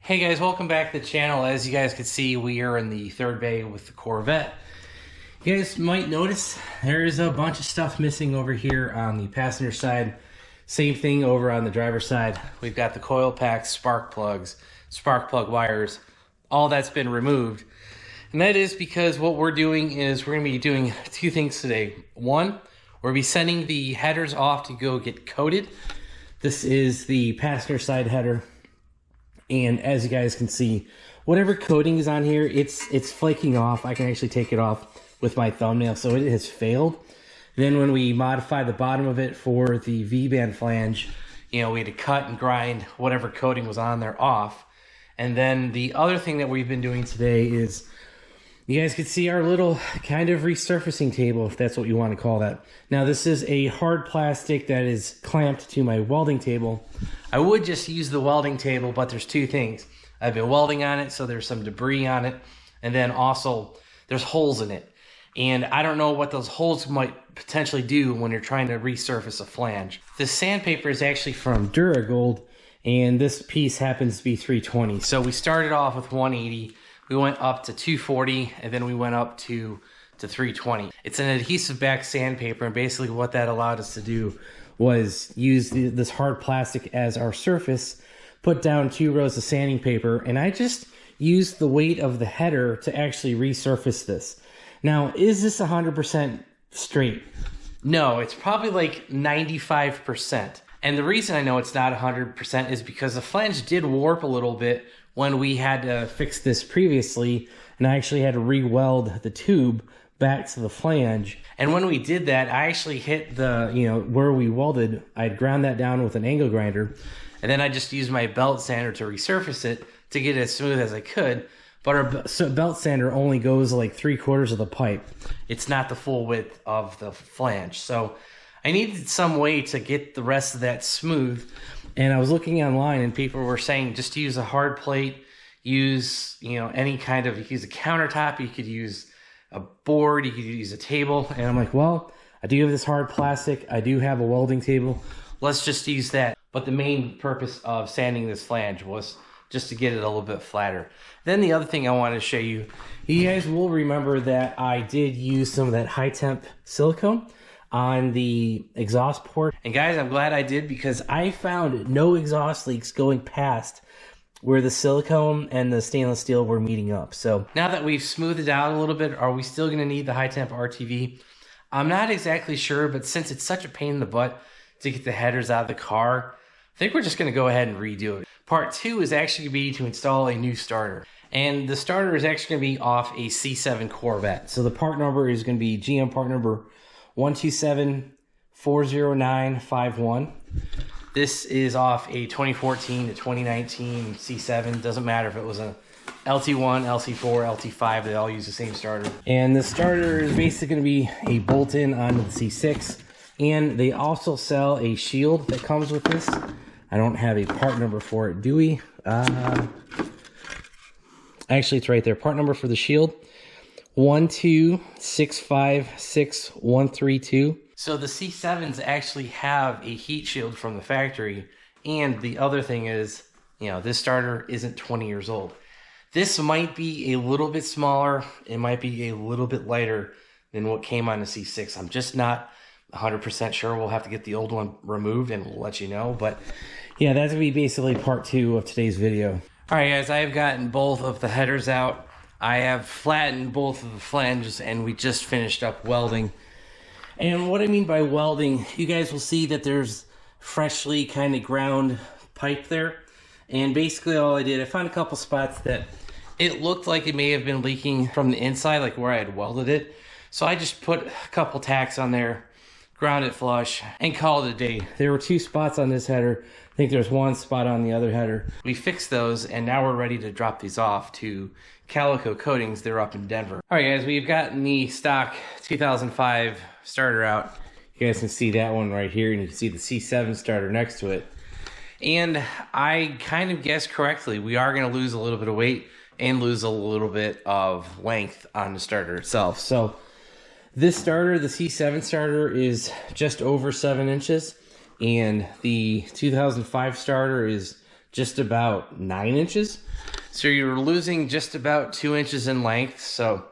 Hey guys, welcome back to the channel. As you guys can see, we are in the third bay with the Corvette. You guys might notice there is a bunch of stuff missing over here on the passenger side. Same thing over on the driver's side. We've got the coil packs, spark plugs, spark plug wires. All that's been removed. And that is because what we're doing is we're going to be doing two things today. One, we're going to be sending the headers off to go get coated. This is the passenger side header. And as you guys can see, whatever coating is on here, it's flaking off. I can actually take it off with my thumbnail, so it has failed. Then when we modify the bottom of it for the V-band flange, you know, we had to cut and grind whatever coating was on there off. And then the other thing that we've been doing today is, you guys can see our little kind of resurfacing table, if that's what you want to call that. Now this is a hard plastic that is clamped to my welding table. I would just use the welding table, but there's two things. I've been welding on it, so there's some debris on it. And then also, there's holes in it. And I don't know what those holes might potentially do when you're trying to resurface a flange. This sandpaper is actually from Duragold, and this piece happens to be 320. So we started off with 180. We went up to 240, and then we went up to 320. It's an adhesive back sandpaper, and basically what that allowed us to do was use this hard plastic as our surface, put down 2 rows of sanding paper, and I just used the weight of the header to actually resurface this. Now, is this 100% straight? No, it's probably like 95%. And the reason I know it's not 100% is because the flange did warp a little bit when we had to fix this previously, and I actually had to re-weld the tube back to the flange. And when we did that, I actually hit the, where we welded, I'd ground that down with an angle grinder, and then I just used my belt sander to resurface it to get it as smooth as I could. But our belt sander only goes like 3/4 of the pipe. It's not the full width of the flange. So I needed some way to get the rest of that smooth. And I was looking online, and people were saying just use a hard plate, use, any kind of, you could use a countertop, you could use a board, you could use a table. And I'm like, well, I do have this hard plastic, I do have a welding table, let's just use that. But the main purpose of sanding this flange was just to get it a little bit flatter. Then the other thing I wanted to show you, you guys will remember that I did use some of that high temp silicone on the exhaust port. And guys, I'm glad I did, because I found no exhaust leaks going past where the silicone and the stainless steel were meeting up. So now that we've smoothed it out a little bit, are we still gonna need the high temp RTV? I'm not exactly sure, but since it's such a pain in the butt to get the headers out of the car, I think we're just gonna go ahead and redo it. Part 2 is actually gonna be to install a new starter. And the starter is actually gonna be off a C7 Corvette. So the part number is gonna be GM part number 127-40951. This is off a 2014 to 2019 C7. Doesn't matter if it was a LT1, LT4, LT5, they all use the same starter. And the starter is basically going to be a bolt-in onto the C6. And they also sell a shield that comes with this. I don't have a part number for it, do we? Actually, it's right there. Part number for the shield, 126566132. So the C7s actually have a heat shield from the factory. And the other thing is, this starter isn't 20 years old. This might be a little bit smaller. It might be a little bit lighter than what came on the C6. I'm just not 100% sure. We'll have to get the old one removed and we'll let you know. But yeah, that's going to be basically part 2 of today's video. All right, guys, I have gotten both of the headers out. I have flattened both of the flanges, and we just finished up welding. And what I mean by welding, you guys will see that there's freshly kind of ground pipe there. And basically all I did, I found a couple spots that it looked like it may have been leaking from the inside, like where I had welded it. So I just put a couple tacks on there, ground it flush, and called it a day. There were 2 spots on this header. I think there's 1 spot on the other header. We fixed those, and now we're ready to drop these off to Calico Coatings. They're up in Denver. All right, guys, we've gotten the stock 2005 starter out. You guys can see that one right here, and you can see the C7 starter next to it. And I kind of guessed correctly. We are going to lose a little bit of weight and lose a little bit of length on the starter itself. So this starter, the C7 starter, is just over 7 inches. And the 2005 starter is just about 9 inches. So you're losing just about 2 inches in length. So,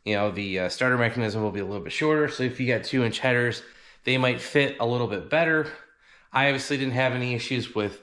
you know, the starter mechanism will be a little bit shorter. So if you got 2-inch headers, they might fit a little bit better. I obviously didn't have any issues with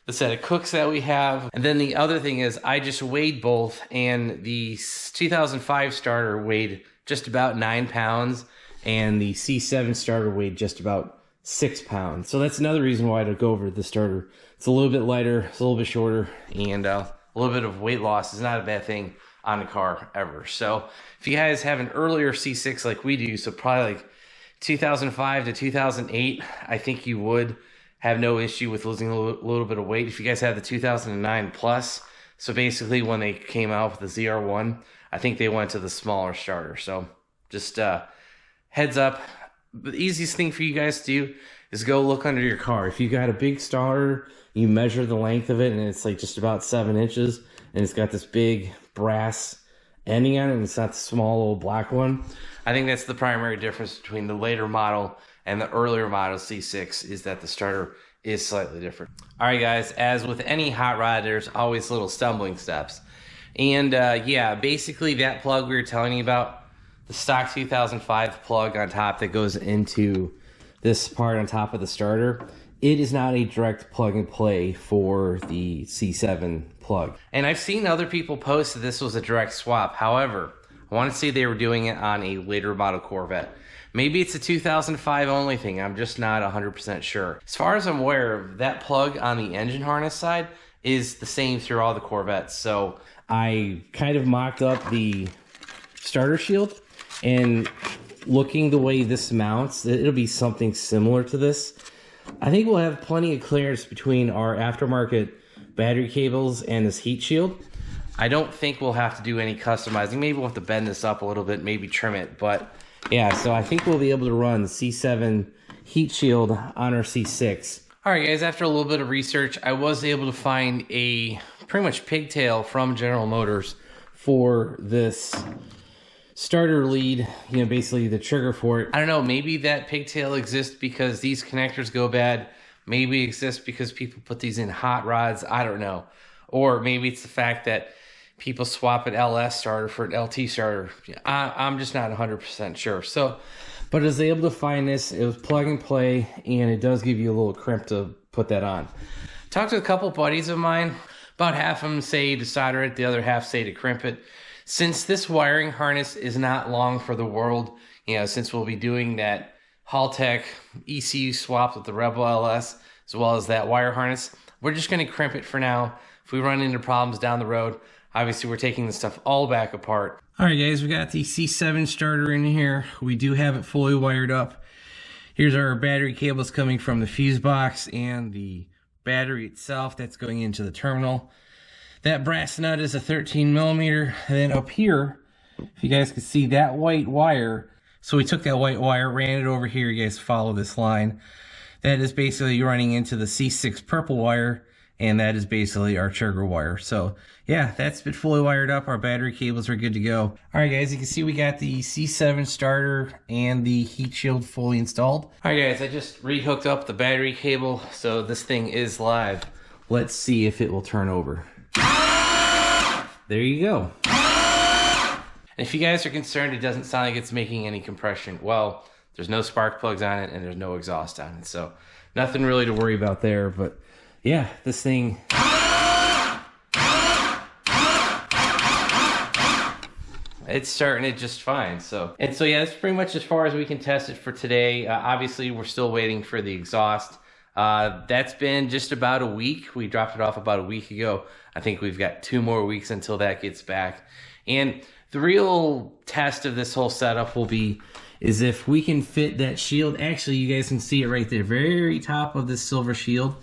the set of Kooks that we have. And then the other thing is I just weighed both, and the 2005 starter weighed just about 9 pounds, and the C7 starter weighed just about 6 pounds. So that's another reason why to go over the starter. It's a little bit lighter, it's a little bit shorter, and a little bit of weight loss is not a bad thing on a car ever. So if you guys have an earlier C6 like we do, so probably like 2005 to 2008, I think you would have no issue with losing a little bit of weight. If you guys have the 2009 plus, so basically when they came out with the ZR1, I think they went to the smaller starter. So just heads up. The easiest thing for you guys to do is go look under your car. If you got a big starter, you measure the length of it, and it's like just about 7 inches, and it's got this big brass ending on it, and it's not the small little black one. I think that's the primary difference between the later model and the earlier model C6, is that the starter is slightly different. All right, guys, as with any hot rod, there's always little stumbling steps. And yeah, basically that plug we were telling you about, the stock 2005 plug on top that goes into this part on top of the starter, it is not a direct plug and play for the C7 plug. And I've seen other people post that this was a direct swap. However, I want to say they were doing it on a later model Corvette. Maybe it's a 2005 only thing. I'm just not 100% sure. As far as I'm aware, that plug on the engine harness side is the same through all the Corvettes. So I kind of mocked up the starter shield, and looking the way this mounts, it'll be something similar to this. I think we'll have plenty of clearance between our aftermarket battery cables and this heat shield. I don't think we'll have to do any customizing. Maybe we'll have to bend this up a little bit, maybe trim it. But yeah, so I think we'll be able to run the C7 heat shield on our C6. All right, guys, after a little bit of research, I was able to find a pretty much pigtail from General Motors for this starter lead, you know, basically the trigger for it. I don't know, maybe that pigtail exists because these connectors go bad. Maybe it exists because people put these in hot rods. I don't know. Or maybe it's the fact that people swap an LS starter for an LT starter. I'm just not 100% sure. So, but I was able to find this. It was plug and play, and it does give you a little crimp to put that on. Talked to a couple buddies of mine. About half of them say to solder it, the other half say to crimp it. Since this wiring harness is not long for the world, you know, since we'll be doing that Haltech ECU swap with the Rebel LS, as well as that wire harness, we're just going to crimp it for now. If we run into problems down the road, obviously we're taking the stuff all back apart. All right, guys, we got the C7 starter in here. We do have it fully wired up. Here's our battery cables coming from the fuse box and the battery itself that's going into the terminal. That brass nut is a 13 millimeter. And then up here, if you guys can see that white wire, so we took that white wire, ran it over here. You guys follow this line. That is basically running into the C6 purple wire, and that is basically our trigger wire. So yeah, that's been fully wired up. Our battery cables are good to go. All right, guys, you can see we got the C7 starter and the heat shield fully installed. All right, guys, I just rehooked up the battery cable, so this thing is live. Let's see if it will turn over. There you go. And if you guys are concerned it doesn't sound like it's making any compression, well, there's no spark plugs on it and there's no exhaust on it, so nothing really to worry about there. But yeah, this thing, it's starting it just fine. So yeah, that's pretty much as far as we can test it for today. Obviously we're still waiting for the exhaust. That's been just about a week. We dropped it off about a week ago. I think we've got 2 more weeks until that gets back. And the real test of this whole setup will be is if we can fit that shield. Actually, you guys can see it right there, very top of this silver shield.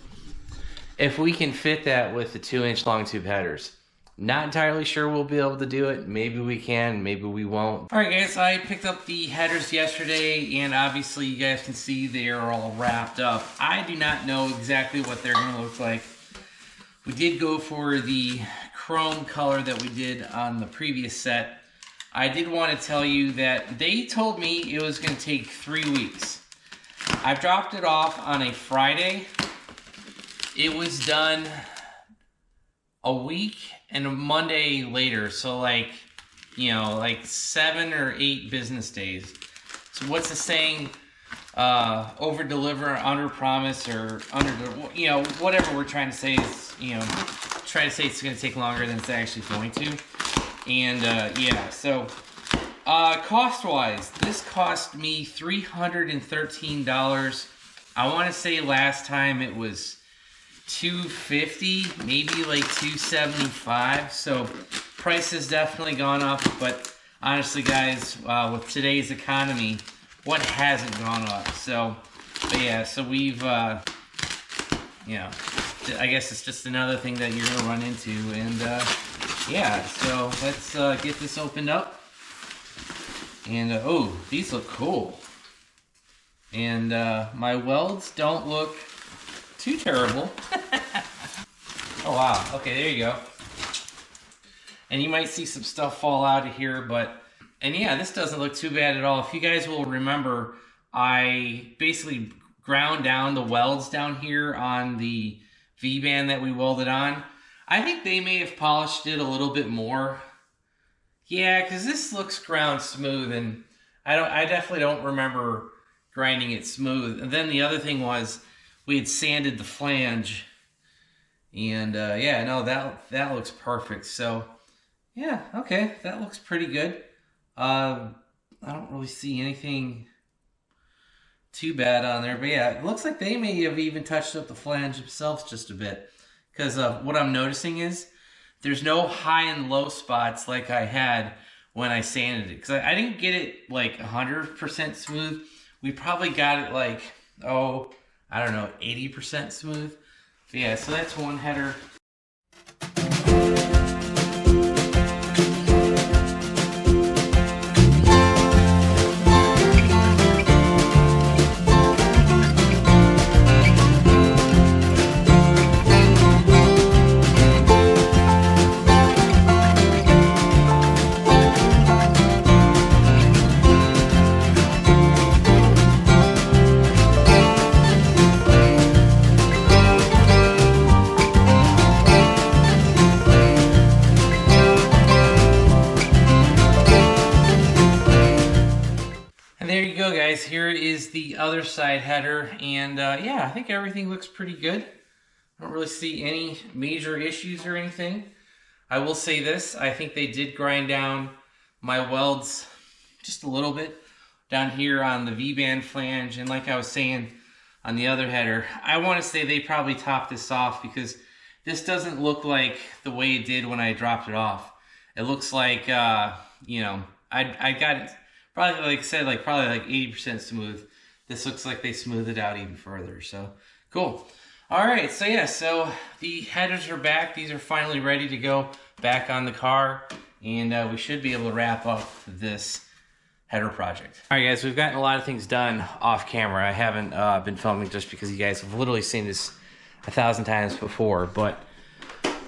If we can fit that with the 2-inch long tube headers. Not entirely sure we'll be able to do it. Maybe we can, maybe we won't. All right, guys, I picked up the headers yesterday, and obviously you guys can see they are all wrapped up. I do not know exactly what they're gonna look like. We did go for the chrome color that we did on the previous set. I did want to tell you that they told me it was gonna take 3 weeks. I dropped it off on a Friday. It was done a week and a Monday later. So like, you know, like 7 or 8 business days. So what's the saying? Over deliver, under promise, or under, you know, whatever we're trying to say is, you know, try to say it's going to take longer than it's actually going to. And yeah, so cost wise, this cost me $313. I want to say last time it was $250, maybe like $275. So price has definitely gone up, but honestly guys, with today's economy, what hasn't gone up? So, but yeah, so we've, you know, I guess it's just another thing that you're gonna run into, and yeah, so let's get this opened up. And oh, these look cool. And my welds don't look too terrible. Oh wow, okay, there you go. And you might see some stuff fall out of here, but, and yeah, this doesn't look too bad at all. If you guys will remember, I basically ground down the welds down here on the V-band that we welded on. I think they may have polished it a little bit more. Yeah, because this looks ground smooth, and I definitely don't remember grinding it smooth. And then the other thing was, we had sanded the flange, and yeah, no, that looks perfect. So yeah, okay, that looks pretty good. I don't really see anything too bad on there, but yeah, it looks like they may have even touched up the flange themselves just a bit, because what I'm noticing is there's no high and low spots like I had when I sanded it, because I didn't get it like 100% smooth. We probably got it like, oh, I don't know, 80% smooth. So yeah, so that's one header. There you go, guys. Here is the other side header, and yeah, I think everything looks pretty good. I don't really see any major issues or anything. I will say this, I think they did grind down my welds just a little bit down here on the V-band flange, and like I was saying on the other header, I want to say they probably topped this off, because this doesn't look like the way it did when I dropped it off. It looks like, you know, I got it probably, like I said, like probably like 80% smooth. This looks like they smoothed it out even further. So cool. All right, so yeah, so the headers are back. These are finally ready to go back on the car, and we should be able to wrap up this header project. All right, guys, we've gotten a lot of things done off camera. I haven't been filming just because you guys have literally seen this 1,000 times before, but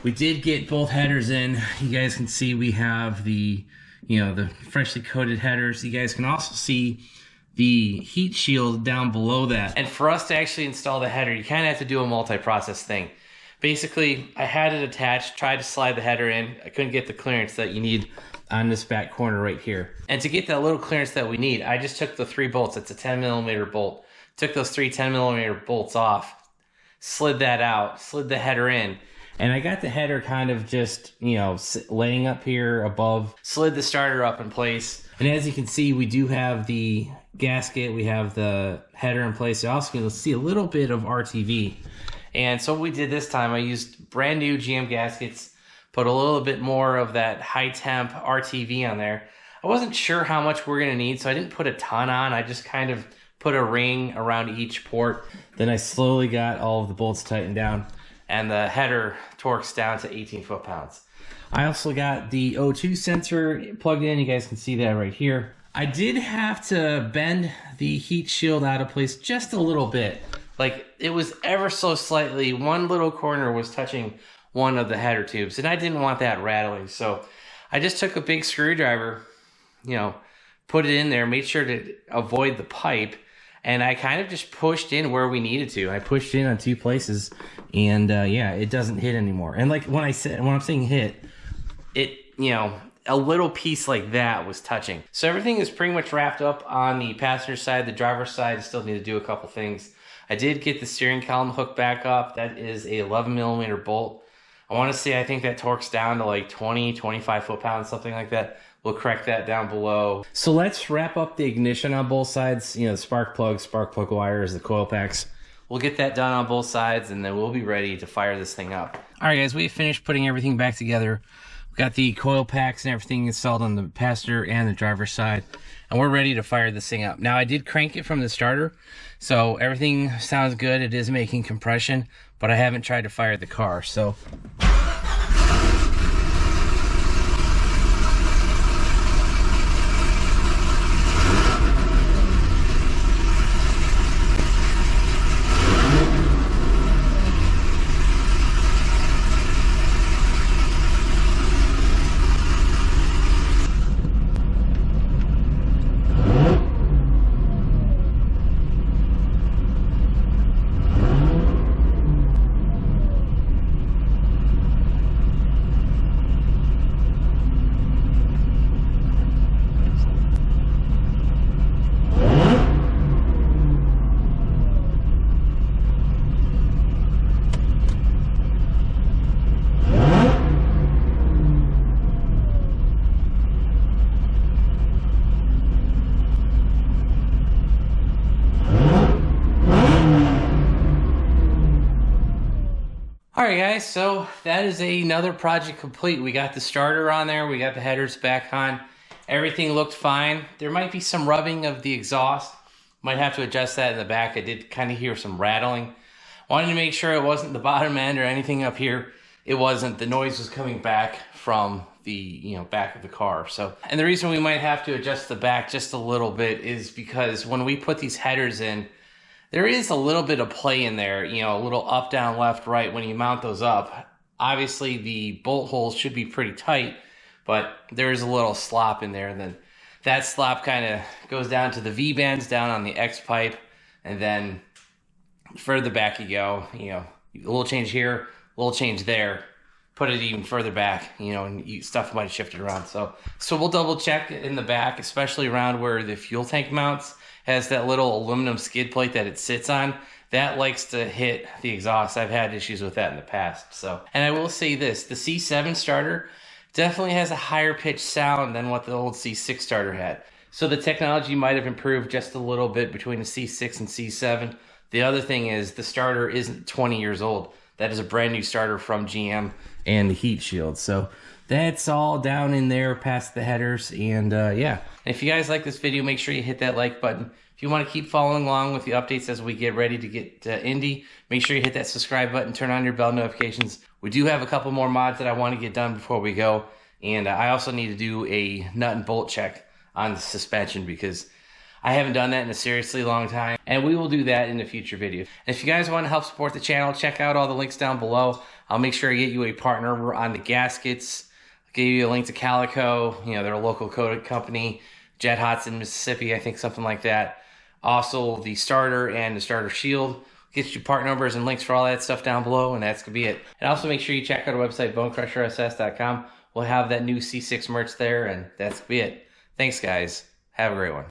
we did get both headers in. You guys can see we have the, you know, the freshly coated headers. You guys can also see the heat shield down below that. And for us to actually install the header, you kind of have to do a multi-process thing. Basically, I had it attached, tried to slide the header in. I couldn't get the clearance that you need on this back corner right here. And to get that little clearance that we need, I just took the 3 bolts. It's a 10mm bolt. Took those 3 10mm bolts off, slid that out, slid the header in. And I got the header kind of just, you know, laying up here above, slid the starter up in place. And as you can see, we do have the gasket, we have the header in place. You also can see a little bit of RTV. And so what we did this time, I used brand new GM gaskets, put a little bit more of that high temp RTV on there. I wasn't sure how much we're gonna need, so I didn't put a ton on. I just kind of put a ring around each port. Then I slowly got all of the bolts tightened down, and the header torques down to 18 foot-pounds. I also got the O2 sensor plugged in. You guys can see that right here. I did have to bend the heat shield out of place just a little bit. Like, it was ever so slightly, one little corner was touching one of the header tubes, and I didn't want that rattling. So I just took a big screwdriver, you know, put it in there, made sure to avoid the pipe, and I kind of just pushed in where we needed to. I pushed in on 2 places, and yeah, it doesn't hit anymore. And like when I'm saying hit, it, you know, a little piece like that was touching. So everything is pretty much wrapped up on the passenger side. The driver's side, I still need to do a couple things. I did get the steering column hooked back up. That is a 11mm bolt. I want to say, I think that torques down to like 20, 25 foot-pounds, something like that. We'll correct that down below. So let's wrap up the ignition on both sides. You know, the spark plug wires, the coil packs. We'll get that done on both sides, and then we'll be ready to fire this thing up. All right, guys, we finished putting everything back together. We've got the coil packs and everything installed on the passenger and the driver's side, and we're ready to fire this thing up. Now, I did crank it from the starter, so everything sounds good. It is making compression, but I haven't tried to fire the car, so... Alright guys, so that is another project complete. We got the starter on there, we got the headers back on. Everything looked fine. There might be some rubbing of the exhaust. Might have to adjust that in the back. I did kind of hear some rattling. Wanted to make sure it wasn't the bottom end or anything up here. It wasn't. The noise was coming back from the back of the car. So, and the reason we might have to adjust the back just a little bit is because when we put these headers in, there is a little bit of play in there, a little up, down, left, right when you mount those up. Obviously, the bolt holes should be pretty tight, but there is a little slop in there. And then that slop kind of goes down to the V-bands down on the X pipe. And then further back you go, a little change here, a little change there. Put it even further back, and stuff might have shifted around. So we'll double check in the back, especially around where the fuel tank mounts. Has that little aluminum skid plate that it sits on. That likes to hit the exhaust. I've had issues with that in the past. So, and I will say this, the C7 starter definitely has a higher pitched sound than what the old C6 starter had. So the technology might have improved just a little bit between the C6 and C7. The other thing is the starter isn't 20 years old. That is a brand new starter from GM and the heat shield. So that's all down in there past the headers. And yeah, and if you guys like this video, make sure you hit that like button. If you want to keep following along with the updates as we get ready to get Indy, make sure you hit that subscribe button, turn on your bell notifications. We do have a couple more mods that I want to get done before we go. And I also need to do a nut and bolt check on the suspension because I haven't done that in a seriously long time, and we will do that in a future video. And if you guys want to help support the channel, check out all the links down below. I'll make sure I get you a partner on the gaskets. I'll give you a link to Calico, they're a local coated company. Jet Hots in Mississippi, I think, something like that. Also, the starter and the starter shield. Get you part numbers and links for all that stuff down below, and that's going to be it. And also make sure you check out our website, BonecrrusherSS.com. We'll have that new C6 merch there, and that's going to be it. Thanks, guys. Have a great one.